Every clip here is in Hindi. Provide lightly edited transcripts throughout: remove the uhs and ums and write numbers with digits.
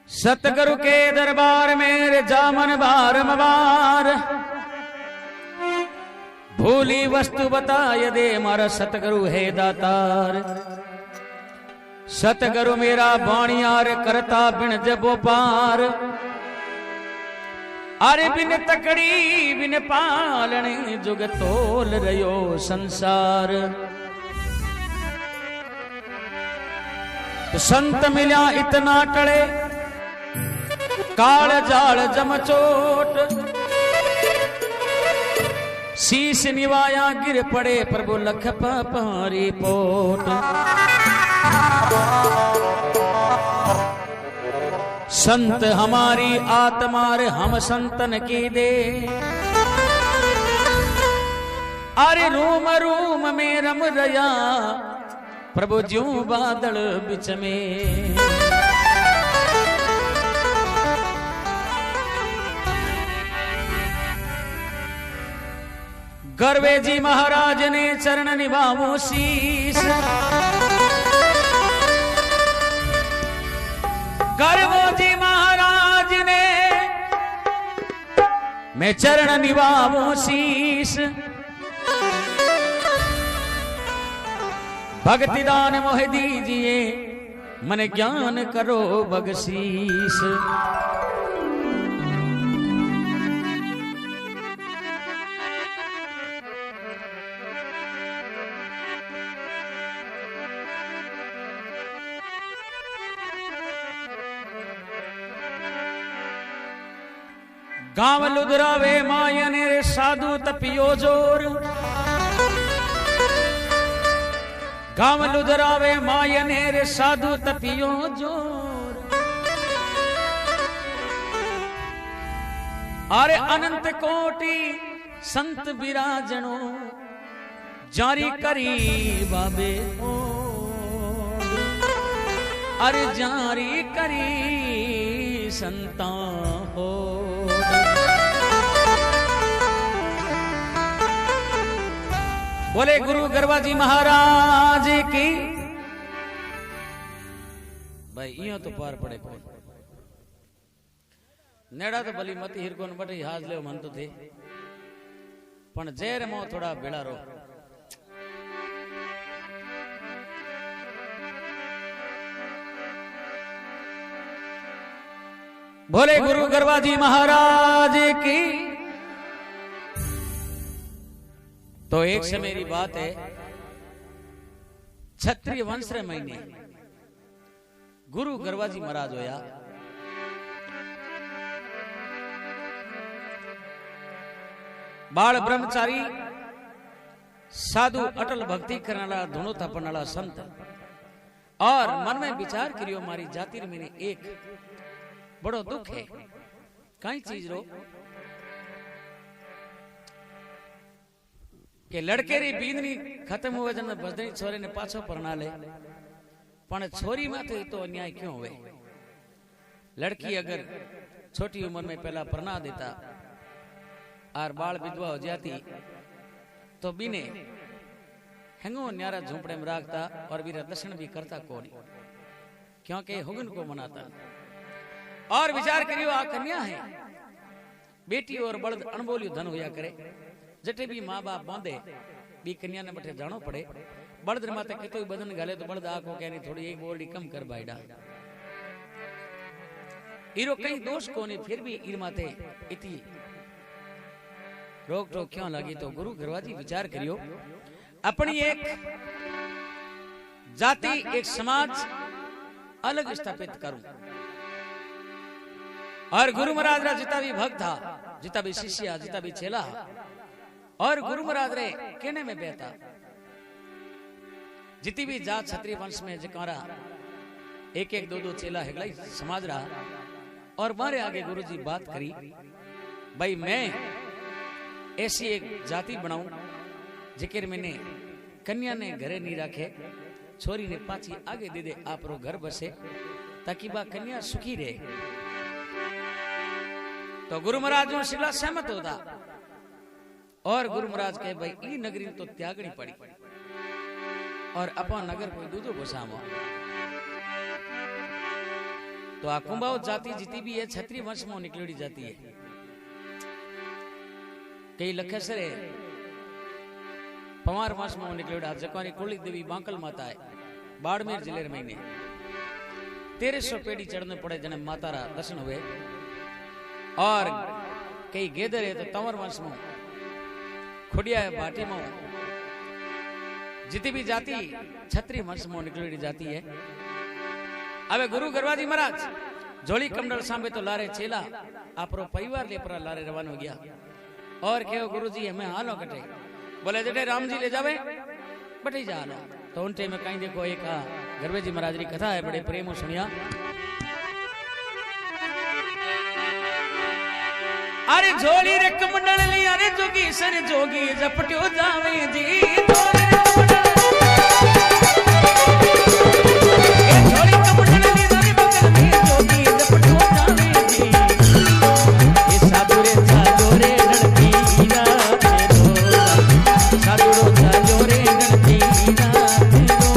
सतगुरु के दरबार मेरे जामन बारंबार भूली वस्तु बताय दे मारा सतगुरु है दातार। सतगुरु मेरा बाणियार करता बिन जबो पार। अरे बिन तकड़ी बिन पालने जुग तोल रयो संसार। तो संत मिल्या इतना टले काल जाल जमचोट। शीश निवाया गिर पड़े प्रभु लख पारी पोट। संत हमारी आत्मार हम संतन की दे। अरे रूम रूम में रम रया प्रभु ज्यों बादल बिच में। गर्वे जी महाराज ने चरण निभावो शीश। गर्वो जी महाराज ने मैं चरण निभावो शीश। भक्ति दान मोह दीजिए मन ज्ञान करो बगशीस। गांव लुधरावे मायने रे साधु तपियो जोर। गांव लुधरावे मायने रे साधु तपियो जोर। अरे अनंत कोटि संत विराजनो जारी करी बाबे ओर। अरे जारी करी संता हो। बोले गुरु गरवाजी महाराज की। भाई इयो तो पार पड़े को नेड़ा तो भली मती हिरकोन बटे हाज ले मन तो थे पण जेर मो थोड़ा बेड़ा रो। बोले गुरु गरवाजी महाराज की। तो एक से मेरी बात है क्षत्रिय वंश रे महीने गुरु गरवाजी महाराज होया। बाल ब्रह्मचारी साधु अटल भक्ति करने वाला धुनो थापण वाला संत और मन में विचार करियो मारी जाति में एक बड़ो दुख है कई चीज रो के लड़के री बींदनी खत्म हुए जन बजनी छोरे ने पाछो परना ले पण छोरी माथे तो अन्याय क्यों हुए। लड़की अगर छोटी उम्र में पहला परना देता और बाल विधवा हो जाती तो बिने हेंगो न्यारा झूपड़े में राखता और वीर दर्शन भी करता कोनी क्योंकि हुगन को मनाता। और विचार करियो आ कन्या है बेटी और बड़द अनबोलियो धन होया करे। जटे भी माँ बाप बांधे बी कन्या ने बठे जानो पड़े। बड़द माते कितो बदन गाले तो बड़द आको कहनी थोड़ी एक बोली कम कर बाइडा। इरो कई दोष कोनी फिर भी इर माते इति रोक टोक क्यों लगी। तो गुरु गरवाजी विचार करियो अपनी एक जाति एक समाज अलग स्थापित करूं। और गुरु महाराज रा जिता भी भक्त था जिता भी शिष्य जिता भी चेला और गुरु महाराज रे कहने में बेहता जितनी भी जात क्षत्रिय वंश में जकारा एक एक दो दो चेला हेगलाई समाज रहा। और मारे आगे गुरु जी बात करी भाई मैं ऐसी एक जाति बनाऊं जिक्र मैंने कन्या ने घरे नहीं रखे छोरी ने पाची आगे दे दे आप रो घर बसे ताकि बा कन्या सुखी रहे। तो गुरु महाराज शिला सहमत होता और गुरु महाराज कहे भाई ई नगरी तो त्यागनी पड़ी और अपन नगर कोई दूधो घुसामो। तो आ कुंभाव जाति जीती भी है 36 वर्ष में निकली जाती है। कई लखे सरे पवार वर्ष में निकली जकवानी कुली देवी बांकल माता है बाड़मेर जिले में 1300 पेड़ी चढ़ने पड़े जने माता रा दर्शन हुए। और कई गेदर है तो तंवर वंश में खुडिया है भाटी में जितनी भी जाति 36 वर्ष में निकली जाती है। अब गुरु गरवाजी महाराज जोड़ी कमंडल सांबे तो लारे चेला आपरो परिवार ले पर लारे रवान हो गया और कहो गुरुजी हमें हालो कटे बोले जटे राम जी ले जावे बटे जा हालो। तो उन टाइम में कहीं देखो एक गरवे जी महाराज की कथा है बड़े प्रेम सुनिया। अरे झोली रे कमंडल ली अरे जोगी सन जोगी जपट्यो जावे जी झोली कमंडल ली अरे बगल में जोगी जपट्यो जावे जी ये साधुरे चालो रे लड़की रात रो साधुरो चालो रे लड़की रात रो।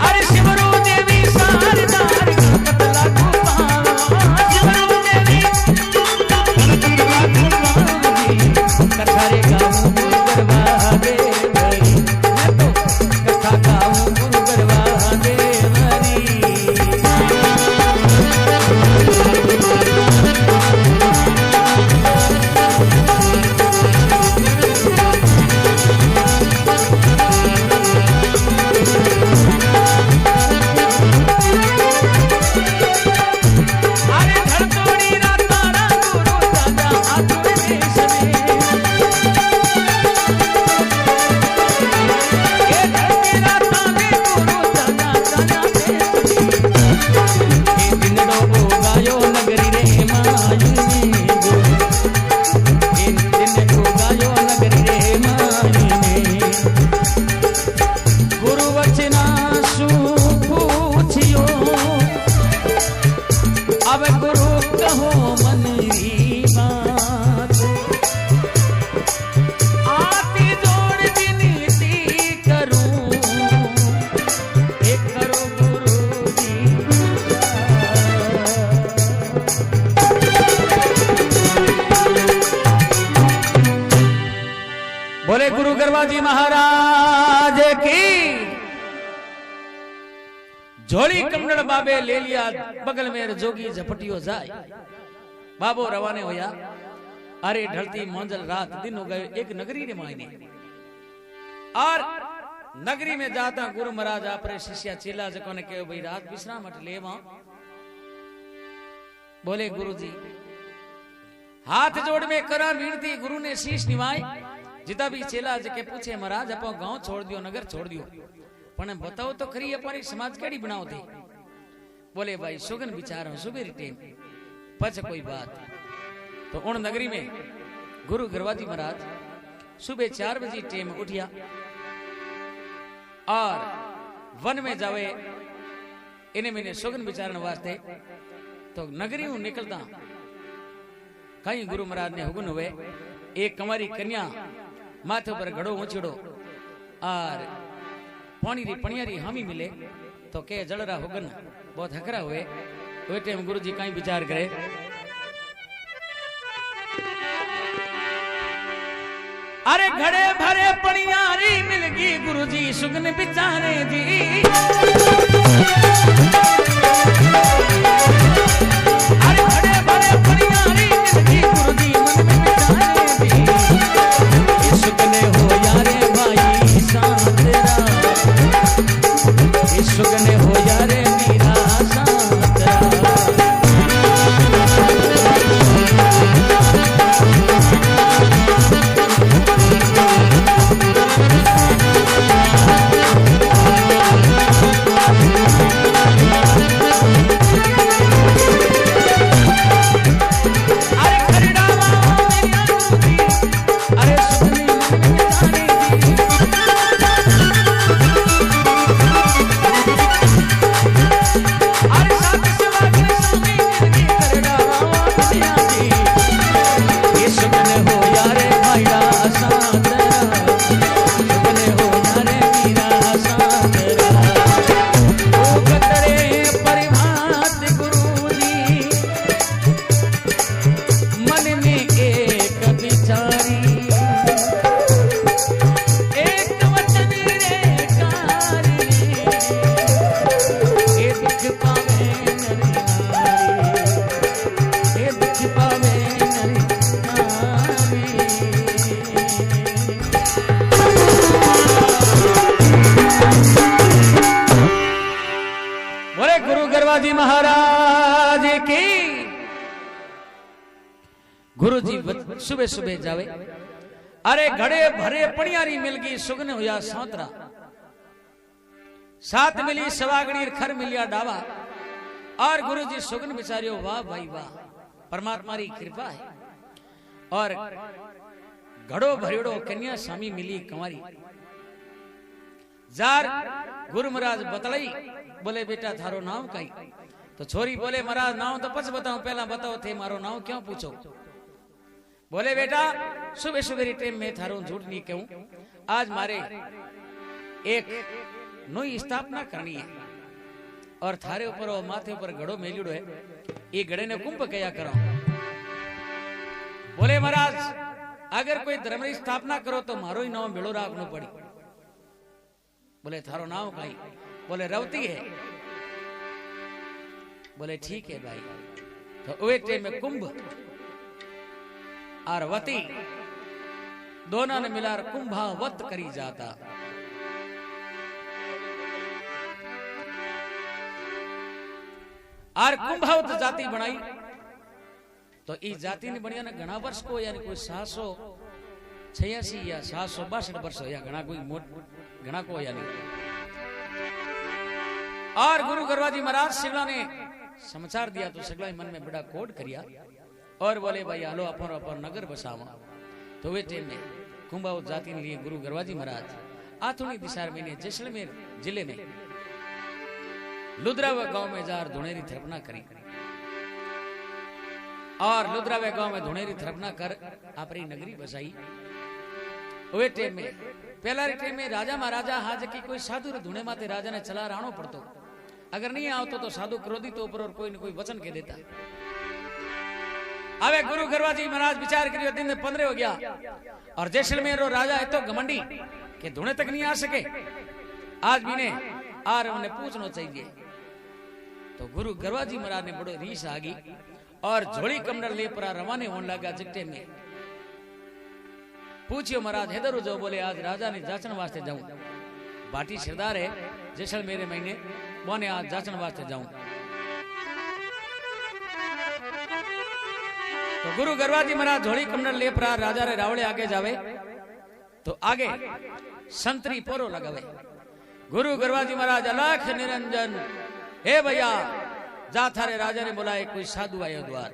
अरे शिवरो देवी सारदार कतला गोपाल शिवरो देवी कतला गोपाल कथा रे गाऊं गरबा दे भरी मैं तो कथा गाऊं गरबा दे भरी। बोले गुरु गरवाजी महाराज की। झोली कमंडल बाबे ले लिया बगल में जोगी झपटियो जाए बाबो रवाने होया। अरे ढलती मंझल रात दिन हो गए एक नगरी ने मायने और नगरी में जाता गुरु महाराज आपरे शिष्या चेला जको ने कहो भाई रात विश्राम हट लेवा। बोले गुरु जी हाथ जोड़ में करा विनती गुरु ने शीश निवाई। जिता भी चेला जके पूछे महाराज अपो गांव छोड़ दियो नगर छोड़ दियो पण बताओ तो खरी हमारी समाज केड़ी बनाओ थे। बोले भाई सुगन विचारो सुबेरी टेम पछ कोई बात। तो उन नगरी में गुरु गरवाजी महाराज सुबह 4 बजे टेम उठिया और वन में जावे इन्हें मैंने सुगन विचारण वास्ते। तो नगरी हूं निकलता कहीं गुरु महाराज ने हुगन हुए एक कमारी कन्या माथे पर घड़ो ऊंचड़ो और पानी री पणियारी हामी मिले तो के जलरा हुगन बहुत हकरा हुए। वे टाइम गुरु जी कहीं विचार करे अरे घड़े भरे पणियारी मिल गई गुरु जी सुगन विचारे जी। अरे घड़े भरे पणियारी मिल गई गुरु जी मन में विचारे जी। सुगने हो यारे भाई सांतरा सुगने हो यारे मीरा सांतरा। सुबह सुबह जावे। अरे घड़े भरे पणियारी मिल गई सुगन हुआ सौतरा, सात मिली सवागणी खर मिलिया डावा। और गुरु जी सुगन बिचारियो वाह भाई वाह, परमात्मा की कृपा है। और घड़ो भरेड़ो कन्या स्वामी मिली कंवारी। जार गुरु महाराज बतलाई, बोले बेटा थारो नाम कई? तो छोरी बोले महाराज नाम तो पछ बताऊं, पहला बताओ थे मारो नाम क्यों पूछो? बोले बेटा सुबह सुबह टाइम में थारो झूठ नहीं कहूं, आज मारे एक नई स्थापना करनी है और थारे ऊपर और माथे ऊपर घड़ो मेलिड़ो है, ये घड़े ने कुंभ कया करो। बोले महाराज अगर कोई धर्म की स्थापना करो तो मारो ही नाम भेड़ो राखनो पड़ी। बोले थारो नाम कई? बोले रवती है। बोले ठीक है भाई। तो वे टाइम में कुंभ और वती दोनों ने मिलाकर कुंभावत करी जाता। और कुंभावत जाति बनाई तो इस जाति ने बढ़िया ना घना वर्ष को, यानी कोई 786 या 762 वर्ष या घना कोई घना को यानी। और गुरु गरवाजी महाराज शिवला ने समाचार दिया तो सगला मन में बड़ा कोड करिया और बोले भाई हालो अपन अपन नगर बसावा। तो वे टाइम में कुंभावत जाति ने लिए गुरु गरवाजी महाराज आथुनी दिशा में जैसलमेर जिले में लुद्रावा गांव में जार धुनेरी थरपना करी। और लुद्रावे गांव में धुनेरी थरपना कर अपनी नगरी बसाई। वे टाइम में पहला टाइम में राजा महाराजा हाज की कोई साधु धुने माते राजा ने चला राणो पड़तो, अगर नहीं आवतो तो साधु क्रोधित ऊपर और कोई न कोई वचन के देता। अबे गुरु गरवाजी महाराज विचार करियो, दिन में 15 हो गया और जैसलमेर रो राजा है तो घमंडी के धुने तक नहीं आ सके, आज भी ने आर उन्हें पूछना चाहिए। तो गुरु गरवाजी महाराज ने बड़ो रीस आ गई और झोली कमंडल ले पर रवाने होने लगा। जिट्टे में पूछियो महाराज हैदर जो? बोले आज राजा ने जाचन वास्ते जाऊं, बाटी सरदार है जैसलमेर महीने बोने आज जाचन वास्ते जाऊं। तो गुरु गरवाजी महाराज झोली कमंडल ले पर राजा रे रावड़े आगे जावे तो आगे संतरी पोरो लगावे। गुरु गरवाजी महाराज अलख निरंजन, हे भैया जा थारे राजा ने बुलाए कोई साधु आयो द्वार।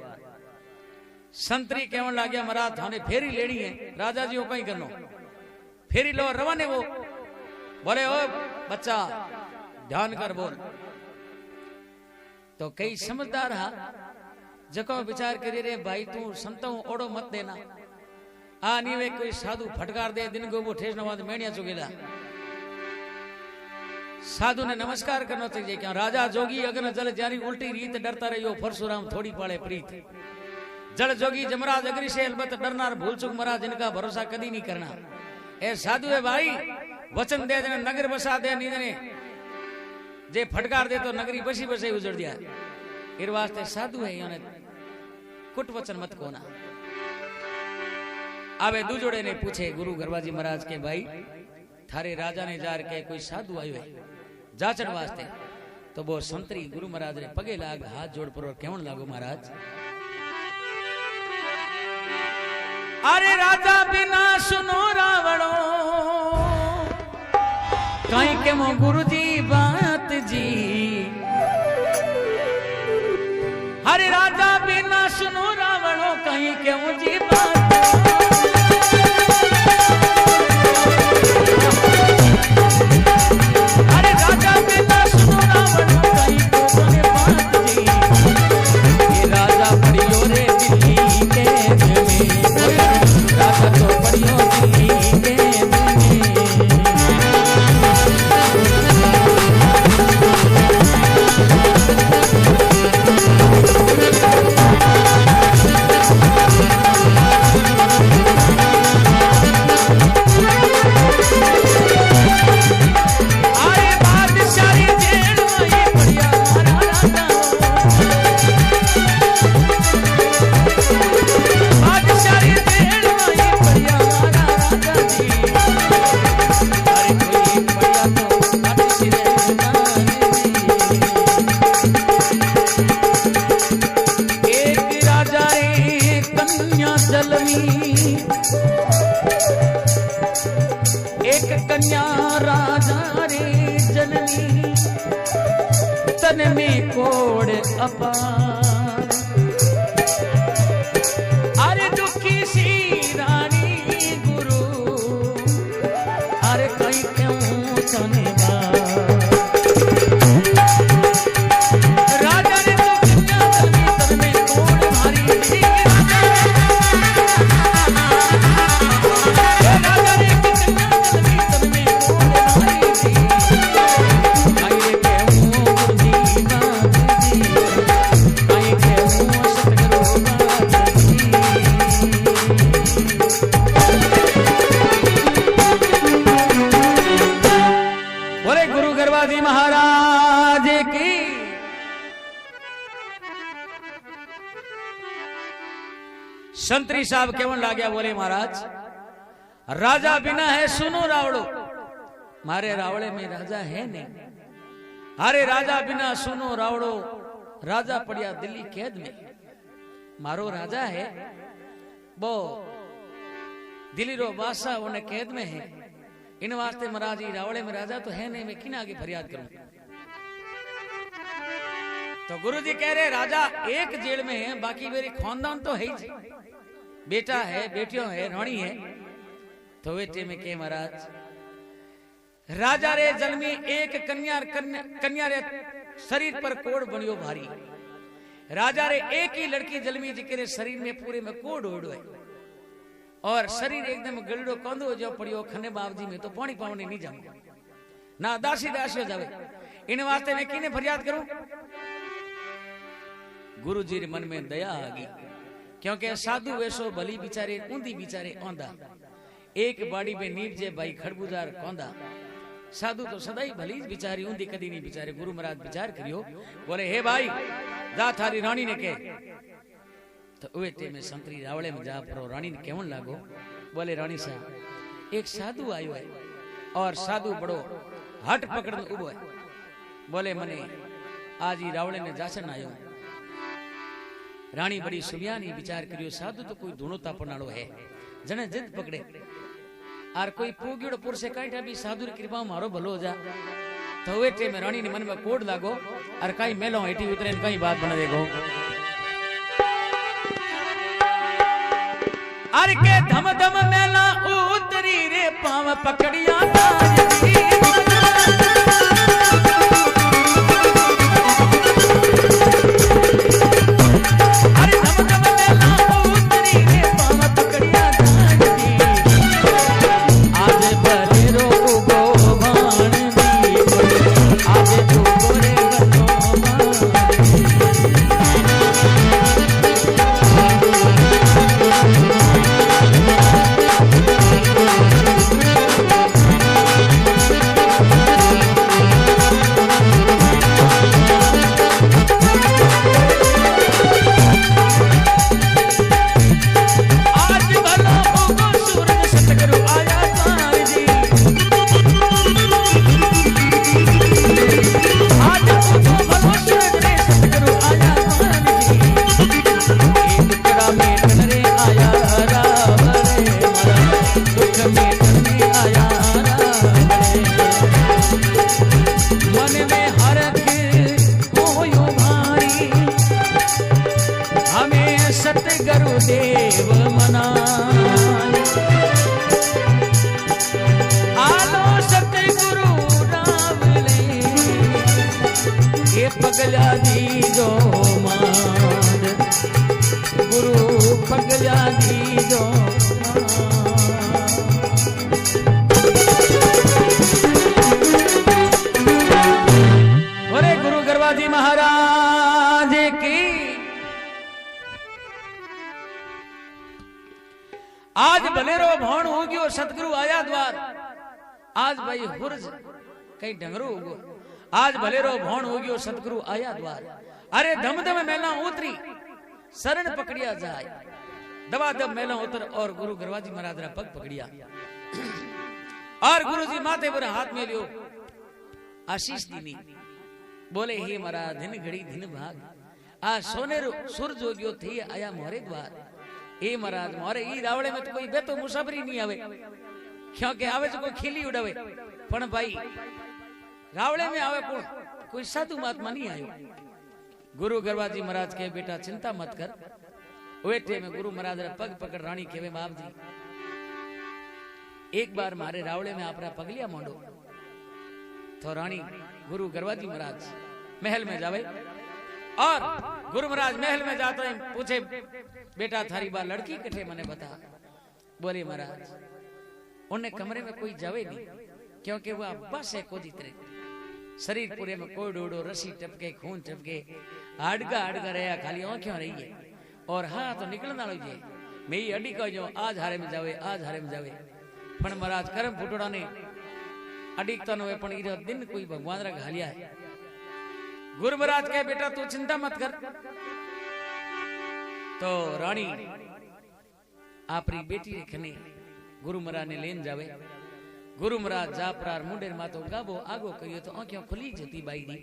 संतरी कहने लग गया महाराज थाने फेरी लेनी है। राजा जी को कहीं करनो फेरी लो रवाने। वो बोले ओ बच्चा ध्यान कर बोल। तो कई समझदार हा जको विचार करी रे भाई तू संतों ओड़ो मत देना, आ नहीं वे कोई साधु फटकार दे दिन को वो ठेसना बाद मेणिया चुकेला। साधु ने नमस्कार करना चाहिए। क्या राजा जोगी अगन जल जारी उल्टी रीत डरता रहियो, परशुराम थोड़ी पाले प्रीत। जल जोगी जमराज अग्नि से अलबत डरना, भूल चुक मरा जिनका भरोसा कदी नहीं करना। ए साधु है भाई वचन दे जने नगर बसा दे, नहीं जने जे फटकार दे तो नगरी बसी बसे उजड़ दिया। इर वास्ते साधु है यानी कुट वचन मत कोना। आवे दूजोड़े ने पूछे गुरु गरवाजी महाराज के भाई थारे राजा ने जार के कोई साधु आयो है जाचन वास्ते। तो वो संतरी गुरु महाराज ने पगे लाग हाथ जोड़ पर और कहन लागो महाराज अरे राजा बिना सुनो रावणो कहीं के मो गुरु जी बात जी। अरे राजा बिना सुनो रावणो कहीं के मुझी बात। अरे राजा बिना सुनो रावणो कहीं के मुझी बात जी। ये राजा पड़ियो रे दिल्ली के में, राजा तो पड़ियो दिल्ली के में। कन्या राजा रे जननी तन में कोड़ अपार अरे दुखी सी रानी गुरु अरे कई क्यों तने महाराज की संतरी साहब केवन लाग्या बोले महाराज राजा बिना है सुनो रावड़ो मारे रावड़े में राजा है नहीं अरे राजा बिना सुनो रावड़ो राजा पड़िया दिल्ली कैद में मारो राजा है वो दिल्ली रो बादशाह उन्हें कैद में है इन वास्ते महाराज जी रावड़े में राजा तो है नहीं मैं किन आगे फरियाद करूं तो गुरु जी कह रहे राजा एक जेल में है बाकी मेरी खानदान तो है ही बेटा है बेटियों है रानी है तो बेटे में के महाराज राजा रे जल में एक कन्या रे शरीर पर कोड़ बनियो भारी राजा रे एक ही लड़की जल में जिके शरीर में पूरे में कोड़ ओढ़ो है और शरीर एकदम गलड़ो कंधो जो पड़ियो खने बाबजी में तो पानी पावने नहीं जाऊंगा ना दासी दासी हो जावे इन वास्ते मैं किने फरियाद करूं गुरु जी रे मन में दया आ गई क्योंकि साधु वैसो भली बिचारे ऊंधी बिचारे औंधा एक बाड़ी में नीप जे भाई खड़बुजार कौंधा साधु तो सदाई भली बिचारी ऊंधी कदी नहीं बिचारे गुरु महाराज विचार करियो बोले हे भाई जा थारी रानी ने कह तो उवे ते में संतरी रावड़े में जा परो रानी ने केवन लागो बोले रानी साहब एक साधु आयो है और साधु बड़ो हट पकड़ उबो है बोले मने आज ही रावड़े में जासन आयो रानी बड़ी सुबियानी विचार करियो साधु तो कोई दोनों तापनाड़ो है जने जिद पकड़े और कोई पूगियोड़ो पुरुष काईठा भी साधु री कृपा मारो भलो हो जा तो उवे ते में रानी ने मन में कोड लागो और कई मेलो हेठी उतरे कई बात बना देखो अर के धम धम मेला उतरी रे पाव पकड़िया अरे धम धम मेला उतरी रे पाव पकड़िया आज बलेरो उगो भान दी आज तू गोरे देव मना आलो सतगुरु रावले ये पगला दी जो मान गुरु पगला दी जो बोले गुरु गरवाजी महाराज की आज भलेरो भौण हो गयो सतगुरु आया द्वार आज भाई हुर्ज कहीं डंगरो हो आज भलेरो भौण हो गयो सतगुरु आया द्वार अरे धम धम मेला उतरी शरण पकड़िया जाए दबा दब मेला उतर और गुरु गरवाजी महाराज रा पग पकड़िया और गुरु जी माथे पर हाथ में लियो आशीष दीनी बोले हे महाराज दिन घड़ी दिन भाग आ सोनेरो सूरज हो गयो थी आया मोरे द्वार ए महाराज मोरे ई रावड़े में तो कोई बेतो मुसाफरी नहीं आवे क्योंकि आवे जो कोई खिली उड़ावे पण भाई रावले में आवे कौन? कोई साधु महात्मा नहीं आयो। गुरु गरवाजी महाराज के बेटा चिंता मत कर। वेटे में गुरु महाराज रे पग पकड़ रानी केवे बाप जी एक बार मारे रावले में आपरा पगलिया मोंडो। तो रानी गुरु गरवाजी महाराज महल में जावे और गुरु महाराज महल में जाते ही पूछे बेटा थारी बार लड़की कठे मने बता। बोले महाराज उन्हें कमरे में कोई जावे नहीं क्योंकि वह बस है कोदी तरह शरीर पूरे में कोई डोडो रसी टपके खून टपके हाडगा हाडगा रहा खाली आंखें रही है और हाँ तो निकलना लीजिए मैं ये अडी कहो आज हारे में जावे आज हारे में जावे पण महाराज करम फुटोड़ा ने अडिकता न पण इरो दिन कोई भगवान रा घालिया है। गुरु महाराज कहे बेटा तू चिंता मत कर। तो रानी आपरी बेटी रे खने गुरु महाराज ने लेन जावे। गुरु महाराज जापरार मुंडेर मातो गाबो आगो करियो तो आंखों खुली जती बाई दी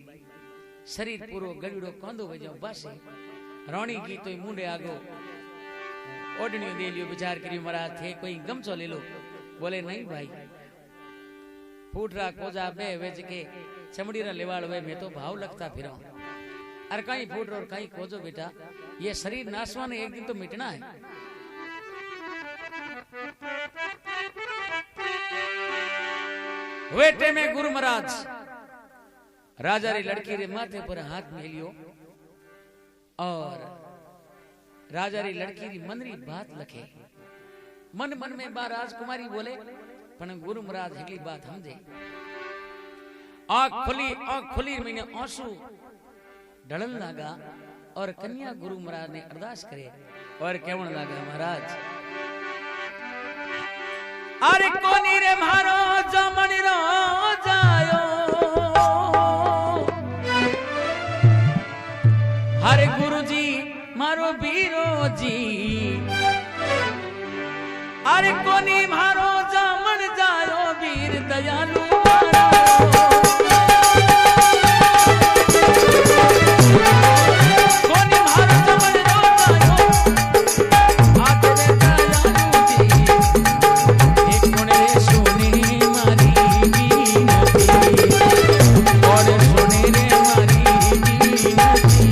शरीर पूरो गड़ीड़ो कांदो वजो बासे रानी की तो मुंडे आगो ओडणियो दे लियो विचार करियो महाराज थे कोई गमछो ले लो। बोले नहीं भाई फूटरा कोजा बे वेज के चमड़ी रा लेवाड़ वे मैं तो भाव लगता फिरो अरे कहीं फूट और कहीं कोजो बेटा ये शरीर नासवा ने एक दिन तो मिटना है। वेटे में गुरु महाराज राजा री लड़की रे माथे पर हाथ में लियो और राजा री लड़की री मनरी बात लखे मन मन में बा राजकुमारी बोले पण गुरु महाराज अगली बात समझे। आंख खुली मैंने आंसू ढलन लगा और कन्या गुरु महाराज ने अरदास करे और कहवन लगा महाराज अरे कोनी रे मारो जमनी रो जायो हरे गुरुजी मारो बीरो जी अरे कोनी मारो जामन जायो वीर दयालु कोनी मारो जामन जायो आते दयालु जी एक कोने सोने मारी बीनती और सोने रे मारी बीनती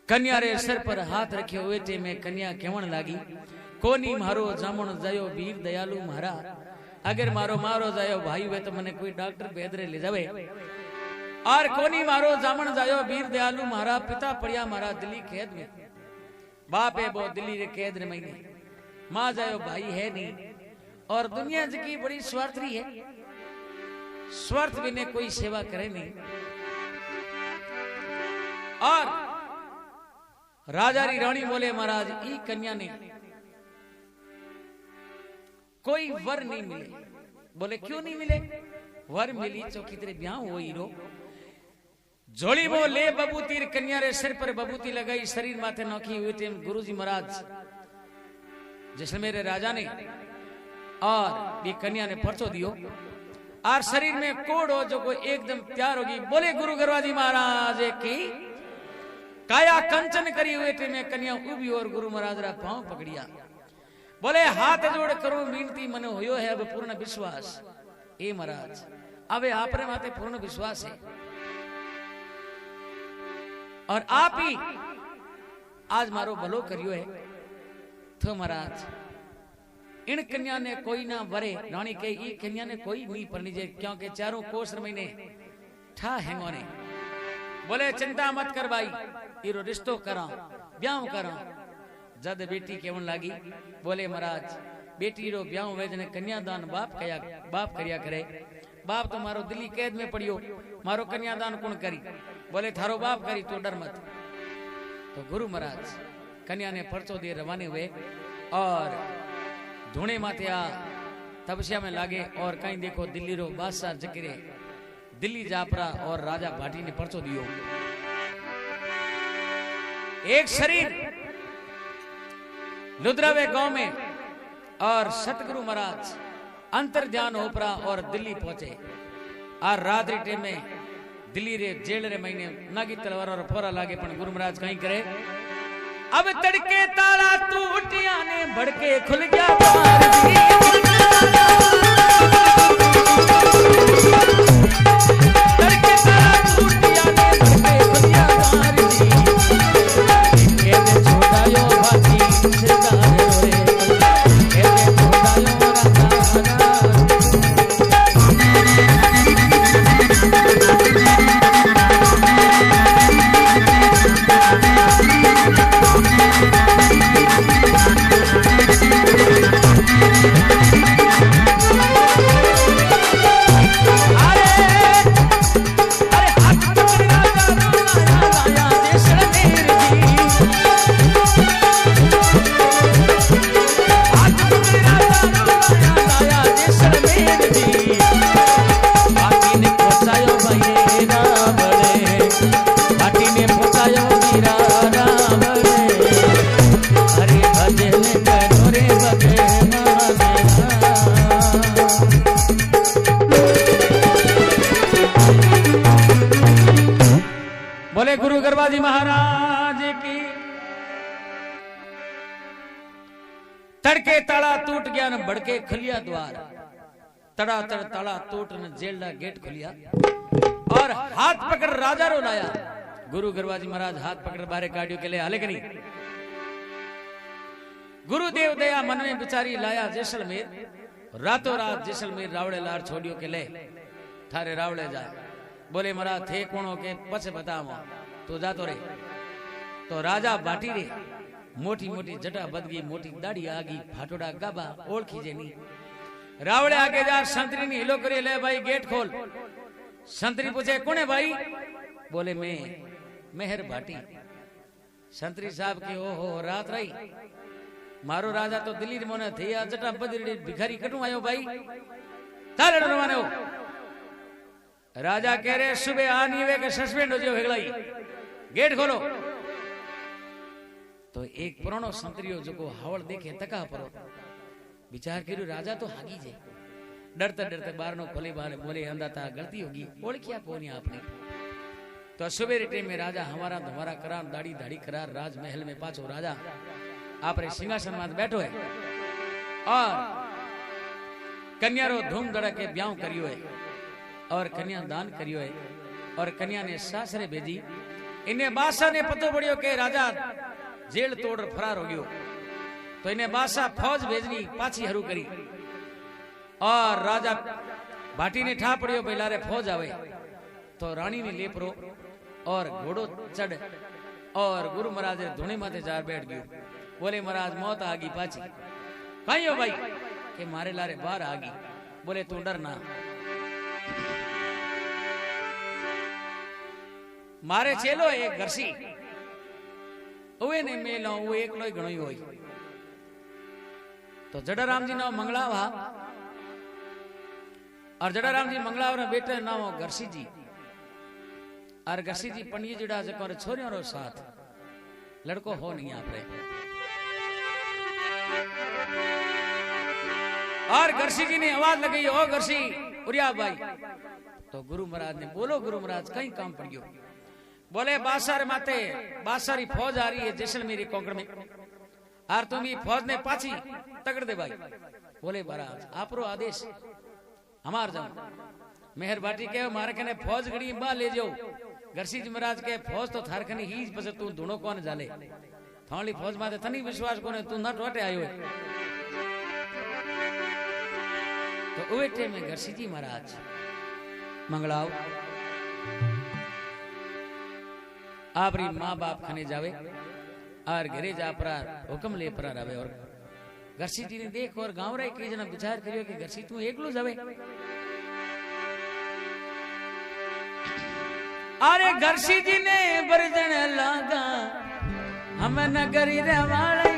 कन्या रे सर पर हाथ रखियो वेटे में कन्या कहवन लागी कोनी मारो जामण जायो वीर दयालु मारा अगर मारो मारो जायो भाई वे तो मने कोई डॉक्टर बेदरे ले जावे और कोनी मारो जामण जायो वीर दयालु मारा पिता पड़िया मारा दिल्ली कैद में बाप है वो दिल्ली रे कैद रे महीने मां जायो भाई है नहीं और दुनिया की बड़ी स्वार्थी है स्वार्थ बिना कोई सेवा करे नहीं और राजा री रानी बोले महाराज ई कन्या ने कोई वर नहीं मिले। बोले क्यों नहीं मिले? वर मिली चौकी तेरे ब्याह हो हीरो जोड़ी वो ले बबूती कन्या रे सिर पर बबूती लगाई शरीर माथे नौखी हुई थे गुरुजी महाराज जैसलमेर राजा ने और ये कन्या ने परचो दियो और शरीर में कोड़ हो जो को एकदम तैयार होगी। बोले गुरु गरवाजी महाराज की काया कंचन करी हुए थे में कन्या उभी और गुरु महाराज रा पांव पकड़िया। बोले हाथ जोड़ करूं विनती मन होयो है अब पूर्ण विश्वास। ए महाराज अब आपरे माथे पूर्ण विश्वास है और आप ही आज मारो भलो करियो है तो महाराज इन कन्या ने कोई ना वरे रानी के ई कन्या ने कोई नहीं परनी जे क्योंकि चारों कोस महीने ठा हैंगो ने। बोले चिंता मत कर भाई इरो रिश्तो करा ब्याह करा। जद बेटी केवन लागी बोले महाराज बेटी रो ब्याह वे जने कन्यादान बाप करिया करे। बाप तो मारो दिल्ली कैद में पड़ियो मारो कन्यादान कौन करी? बोले थारो बाप करी तो डर मत। तो गुरु महाराज कन्या ने परचो दे रवाने हुए और धूणे माथे आ तपस्या में लागे और कहीं देखो दिल्ली रो बादशाह जकरे दिल्ली जापरा और राजा भाटी ने परचो दियो। एक शरीर लुद्रावे गांव में और सतगुरु महाराज अंतर ध्यान ओपरा और दिल्ली पहुंचे और रात्रि टेम में दिल्ली रे जेल रे महीने नागी तलवार और फोरा लागे पण गुरु महाराज कहीं करे। अब तड़के ताला टूटिया ने भड़के खुल गया तड़के ताला टूटिया ने भड़के खुल गया कहते छोड़ायो बाकी सरदार रे कहते छोड़ायो बोले गुरु गरबाजी महाराज की। तड़के ताला टूट गया न भड़के खुलिया द्वार तड़ा तड़ ताला टूट न जेल का गेट खुलिया और हाथ पकड़ राजा रो लाया। गुरु गरबाजी महाराज हाथ पकड़ बारे काटियो के लिए हाले करी। गुरुदेव दया मन में बिचारी लाया जैसलमेर रातों रात जैसलमेर रावड़े लार छोड़ियो के ले थारे रावड़े जा। बोले महाराज थे कोणो के पछे बतावो तो जातो रे। तो राजा बाटी रे मोटी मोटी जटा बदगी मोटी दाढ़ी आगी फाटोड़ा गाबा ओळखी जेनी। रावड़े आगे जा संतरी ने हिलो करे ले भाई गेट खोल। संतरी पूछे कोने भाई? बोले मैं मेहर भाटी। संतरी साहब के ओहो रात रही मारो राजा तो दिल्ली मोने थे आ जटा बदरी भिखारी कटू आयो भाई तारे डरवाने हो। राजा कह रहे सुबह आनी वे के सस्पेंड हो जाओ हेगलाई गेट खोलो। तो एक पुरानो संतरियो जो को हावड़ देखे तका परो विचार करो राजा तो हागी जे डरते डरते बार नो खोले बार बोले अंदाता गलती होगी ओळख्या कोनी आपने। तो सुबह टाइम में राजा हमारा धमारा करार दाढ़ी दाढ़ी करार राजमहल में पाछो राजा आपरे सिंहासन में बैठो है और कन्या रो धूम धड़के ब्याह करियो है और कन्या दान करियो है और कन्या ने सासरे भेजी। इन्हें बादशाह ने पतो पड़ियो के राजा जेल तोड़ फरार हो गयो। तो इन्हें बादशाह फौज भेजनी पाछी हरू करी और राजा भाटी ने ठा पड़ियो भाई लारे फौज आवे। तो रानी ने लेपरो और घोड़ो चढ़ और गुरु महाराज धुने माथे जार बैठ गयो। बोले महाराज मौत आ गई पाछी कहीं हो भाई के मारे लारे बाहर आ गई। बोले तू डर ना मारे चेलो एक घरसी ओए ने मेलो वो एकलो ही घणो होय। तो जड़ाराम जी नाम मंगलावा और जड़ाराम जी मंगलावा रे बेटे नाम घरसी जी और घरसी जी पंडित जीड़ा जको रे छोरियों रो साथ लड़को हो नहीं आपरे। और घरसी जी ने आवाज लगाई, ओ घरसी उरिया भाई। तो गुरु महाराज ने बोलो गुरु महाराज कहीं काम पड़ियो। बोले बासर माते बासरी फौज आ रही है जैसलमेरी कोंकण में और तुम ये फौज ने पाछी तगड़ दे भाई। बोले महाराज आपरो आदेश हमार जाओ मेहरबाटी के मारे कने फौज गड़ी बा ले जाओ। घरसी जी महाराज के फौज तो थार कने ही बस तू धुणो कोन जाले थाली फौज माते तनी विश्वास कोने तू न टोटे आयो है। तो ओए टाइम में घरसी जी महाराज मंगलाओ आपरी माँ बाप खने जावे और घरे जा पर हुक्म ले पर आवे। और घरसी जी ने देख और गांव रे कई जना विचार करियो कि घरसी तू एकलो जावे। अरे घरसी जी ने बरजन लागा हम नगरी रे वाले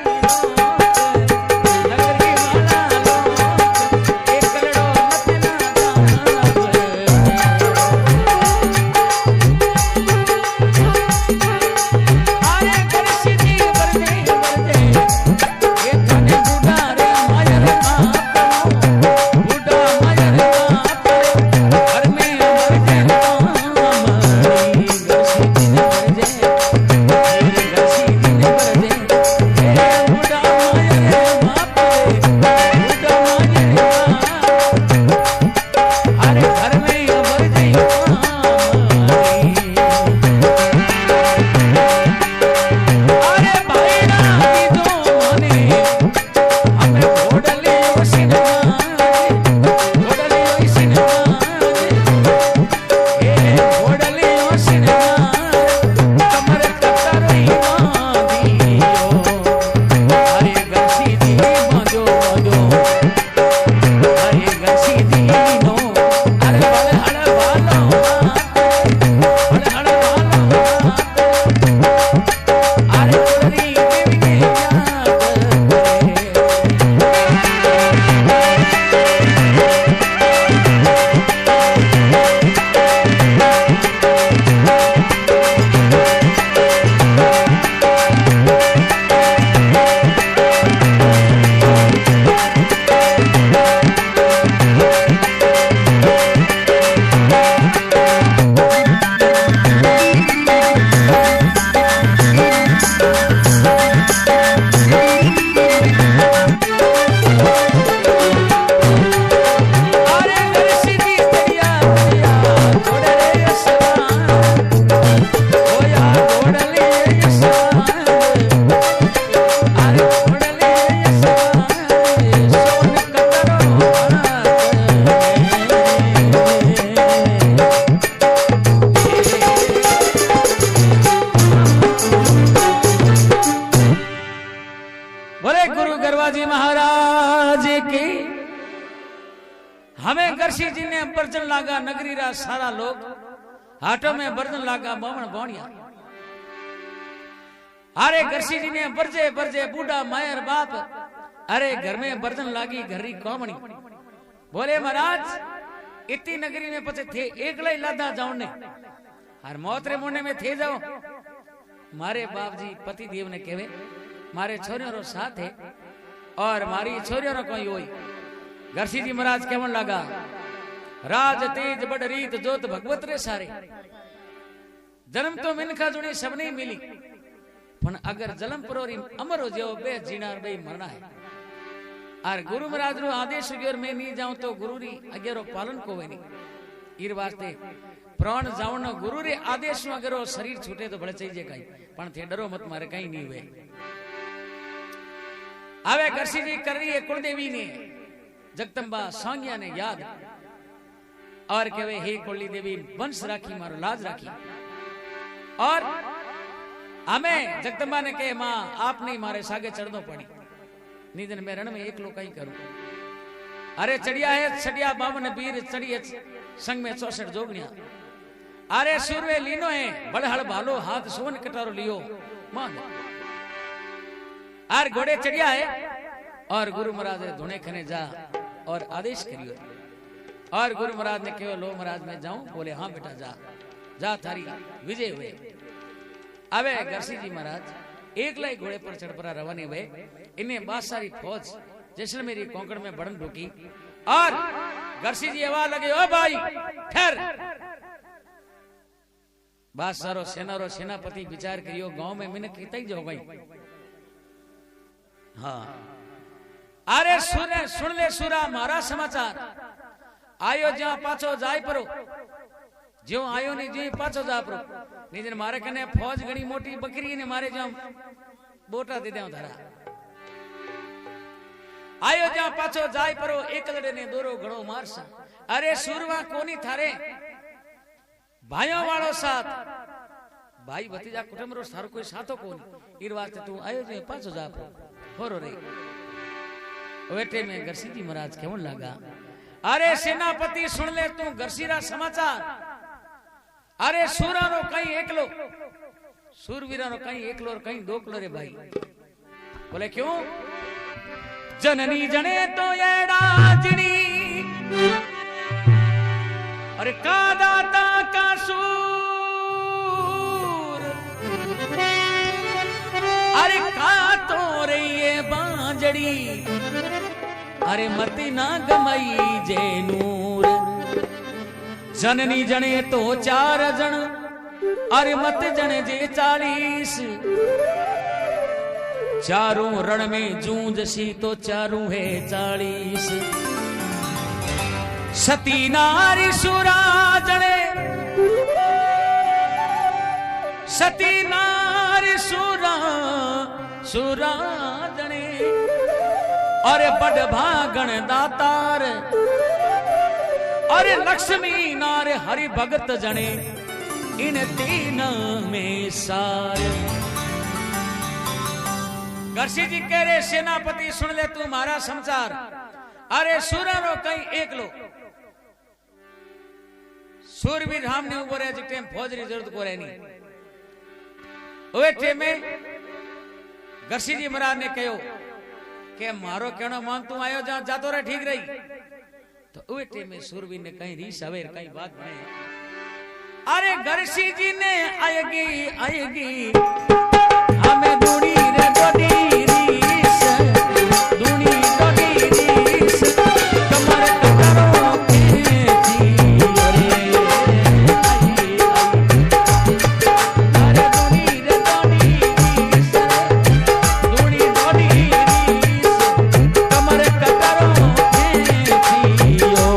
घरसी जी ने बर्जन लागा नगरी रा सारा लोग हाटो में बर्जन लागा बावण बोणिया। अरे घरसी जी ने बरजे बरजे बूढ़ा मायर बाप अरे घर में बर्जन लागी घरी कोमणी। बोले महाराज इतनी नगरी में पचे थे एकला ही लादा जाओ ने हर मौतरे मुंडे में थे जाओ। मारे बाप जी पति देव ने कहे मारे छोरियों रो साथ है और मारी छोरियों रो कोई होई। घरसी जी महाराज केवन लगा राज तेज बड़ रीत जोत भगवत रे सारे जन्म तो मिनखा जुड़ी सब नहीं मिली पण अगर जलम परोरी अमरो जो बे जीनार बे मरना है। और गुरु महाराज रो आदेश अगर मैं नहीं जाऊं तो गुरु री अगेरो पालन को वे नहीं ईर वास्ते प्राण जावण गुरु रे आदेश में अगर शरीर छूटे तो भले चाहिए कहीं पण थे डरो मत मारे कहीं नहीं हुए। आवे घरसी जी कर रही है कुलदेवी ने जगदम्बा सांगिया ने याद और कहे हे कुली देवी वंश राखी मारो लाज राखी। और हमें जगदम्बा ने कहे मां आप नहीं मारे सागे चढ़नो पड़ी निधन में रण में एक लोग कहीं करूं। अरे चढ़िया है छड़िया बावन वीर चढ़िए संग में 64 जोगनिया। अरे सूरवे लीनो है बड़हड़ भालो हाथ सोन कटारो लियो मान आर घोड़े चढ़िया है और गुरु महाराज ने धुने खने जा और आदेश करियो और गुरु महाराज ने कहो लो महाराज मैं जाऊं बोले हाँ बेटा जा जा थारी विजय हुए अबे गरसी जी महाराज एकला ही घोड़े पर चढ़ पड़ा रवानी हुए इन्हें बहुत सारी फौज जैसलमेरी कोंकण में बढ़न ढुकी और गरसी जी आवाज लगे ओ भाई ठहर बात सारो सेनारो सेनापति विचार करियो गांव में मिनक कितना ही जाओ भाई हाँ अरे सुन ले सुरा मारा समाचार आयो ज्या पाछो जाय परो जो आयो ने जी पाछो जा परो निजन मारे कने फौज घणी मोटी बकरी ने मारे ज्या बोटा दे देऊ धरा आयो ज्या पाछो जाय परो एकलड़े ने दोरो घणो मारसा अरे सुरवा कोनी थारे भाइयों वालो साथ भाई भतीजा कुटुंब रो सारो कोई साथो कोनी ईर वास्ते तू आयो जे पाछो जा परो होरो रे वेटे में गरसी जी महाराज केवन लगा अरे सेनापति सुन ले तू गरसीरा समाचार अरे सूरा रो कहीं एकलो सूरवीरा रो कहीं एकलो और कहीं दोकलो रे भाई बोले क्यों जननी जने तो ये राजनी अरे का दाता का सूर अरे का तो रे ये बांजड़ी अरे मती ना गमई जे नूर जननी जने तो 4 जन अरे मत जने जे 40 चारों रण में जूझसी तो चारों है 40 सती नारी सुरा जने सती नारी सुरा सुरा जने अरे बड़ भागण दातार अरे लक्ष्मी नार हरि भगत जने इन 3 में सार गरसी जी कह रहे सेनापति सुन ले तू मारा समाचार अरे सूरनो कहीं एक लो सूरवीर राम ने उबो रहे जिते फौज की जरूरत को रहनी ओए में गरसी जी महाराज ने कहो के मारो कहना मान तू आयो जा जातो रहे ठीक रही तो उठे में सूरवीर ने कहीं री सवेर कहीं बात बनाई अरे गरसी जी ने आएगी हमें दूनी रे गोदी रीस दूनी गोदी रीस कमर करो के जी अरे दूनी रे गोदी रीस दूनी गोदी रीस कमर करो के जियो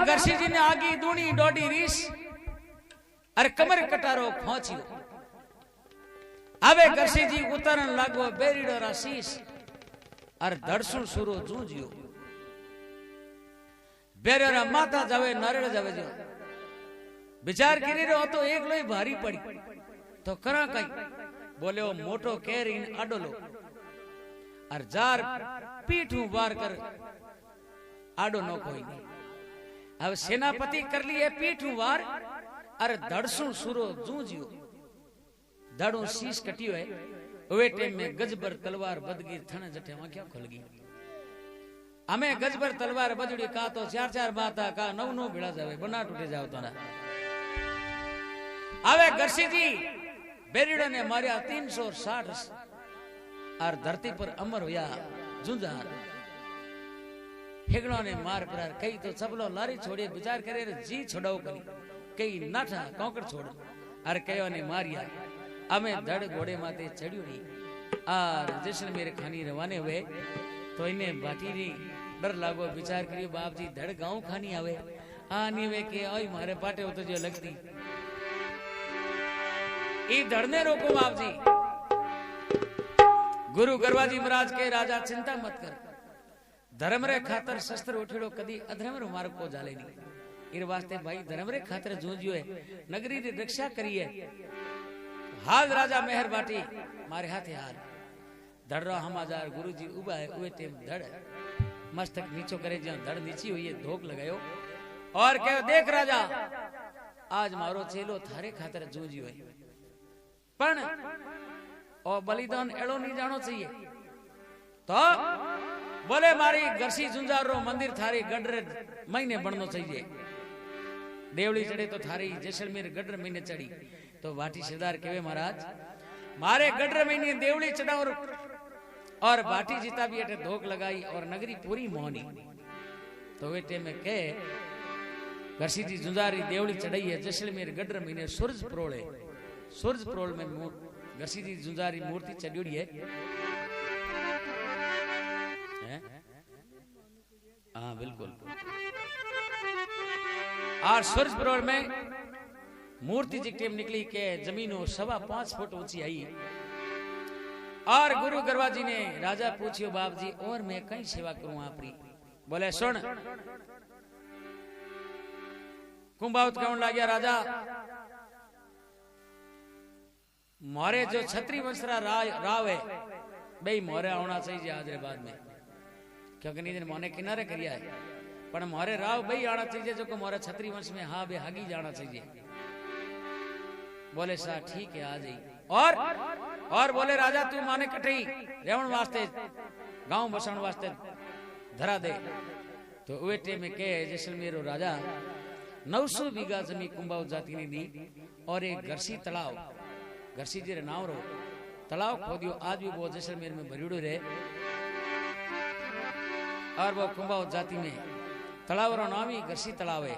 गरसी जी ने आगी दूनी डोडी रीस अरे कमर कटारो खोचियो अबे गरसी जी उतरन लागो बेरीडो राशीस अरे धड़सुन सुरो जूझियो बेरेरा माता जावे नारेड़ जावे जो विचार करी रहो तो एक लोई भारी पड़ी तो करा कई बोले वो मोटो केरीन आडोलो और जार पीठू वार कर आडो नो कोई नहीं। अब सेनापति कर लिए पीठू वार अरे धड़सू सुरो जूझियो धड़ू शीश कटियो है वे टाइम में गजबर तलवार बदगी थने जटे आंखें खुल गई। हमें गजबर तलवार बजड़ी का तो 4-4 बाता का 9-9 भिड़ा जावे बना टूटे जाओ तारा। आवे गरसी जी बेरीडो ने मारिया 360 और धरती पर अमर होया जुंजार। हेगड़ो ने मार परार कई तो सबलो लारी छोड़े विचार करे जी छोड़ाओ करी कई नाठा कौकड़ छोड़ अरे कयो ने मारिया। हमें धड़ घोड़े माते चढ़ियो री और जैसलमेर खानी रवाने हुए तो इन्हें बाटी री डर लागो विचार करियो बाप जी धड़ गांव खानी आवे आनी वे के ओई मारे पाटे हो तो जो लगती ई धड़ने रोको बाप जी। गुरु गरवाजी महाराज के राजा चिंता मत कर धर्म रे खातर शस्त्र उठेड़ो कदी अधर्म रो मार्ग को जाले नहीं। इन वास्ते भाई धर्म रे खातर जूझियो है नगरी री रक्षा करिए। हाल राजा मेहर बाटी मारे हाथे हाल धड़ हमाजार गुरुजी उबा है उवे टेम धड़ मस्तक नीचो करे जहां धड़ नीची हुई है धोक लगायो और कहो देख राजा आज मारो चेलो थारे खातर जूझियो है पण और बलिदान एड़ो नहीं जानो चाहिए तो बोले मारी गरसी जुंजार रो मंदिर थारी गडर महीने बननो चाहिए। देवली चढ़े तो थारी जैसलमेर गडर महीने चढ़ी तो भाटी सरदार केवे महाराज मारे गडर महीने देवली चढ़ाओ और भाटी जीता भी अटे धोक लगाई और नगरी पूरी मोहनी तो वे टेम में कहे गरसी जी जुंजारी देवली चढ़ाई है जैसलमेर गडर महीने सूरज प्रोल में गरसी जी जुंजारी मूर्ति चढ़ी है। हाँ बिल्कुल और सूरज प्रोल में मूर्ति जी टीम निकली के जमीनों 5.25 फुट ऊंची आई और गुरु गरवा जी ने राजा पूछियो बाप जी और मैं कई सेवा करूं आपरी। बोले सुन कुंभावत कहने लगा राजा मोरे जो छत्री वंशरा राव है भाई मोरे आना चाहिए आज बाद में क्योंकि नहीं मोने किनारे करिया है पर मोरे राव भाई आना चाहिए जो को मोरे छत्री वंश में हाँ बे हागी जाना चाहिए। बोले सा ठीक है आ जाई और बोले राजा तू माने कटई रेवण वास्ते गांव बसाण वास्ते धरा दे तो वे टेम में के जैसलमेर राजा 900 बीघा जमीन कुंभाव जाति ने दी और एक गरसी तलाव गरसी जी रे नाम रो तालाब खोदियो आज भी वो जैसलमेर में भरियोड़ो रहे और वो कुंभाव जाति में तालाब रो नाम ही गरसी तालाब है।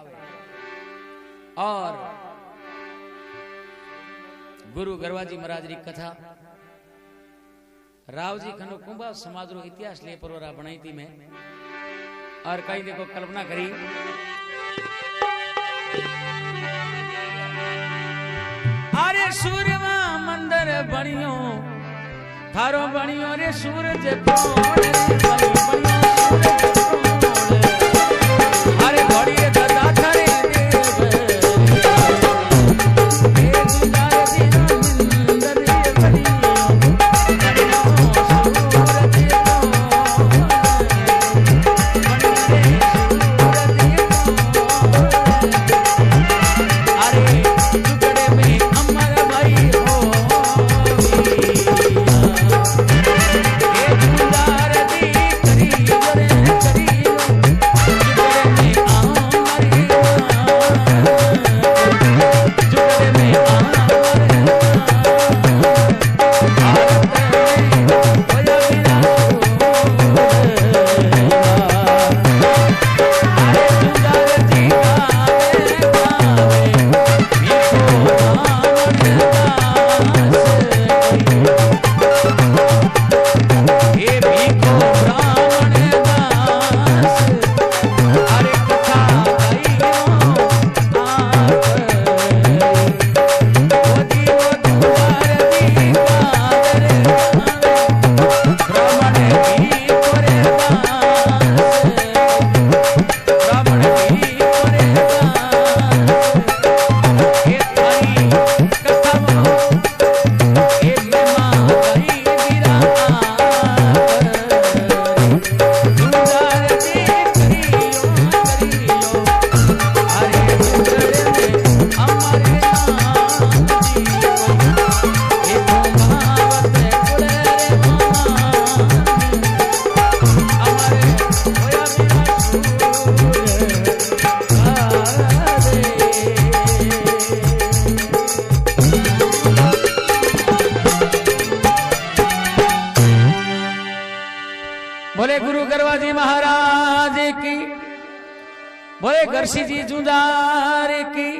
और गुरु गरवाजी महाराज री कथा रावजी खनो कुंभाव समाज रो इतिहास ले परवरा बनाई थी मैं और कई देखो कल्पना करी अरे सूर्यवा मंदिर बनियो थारो बनियो रे सूरज अरे बड़ी दादा थारे Thank you. बोले गुरु गरवाजी महाराज की, बोले घरसी जी जुंजार की।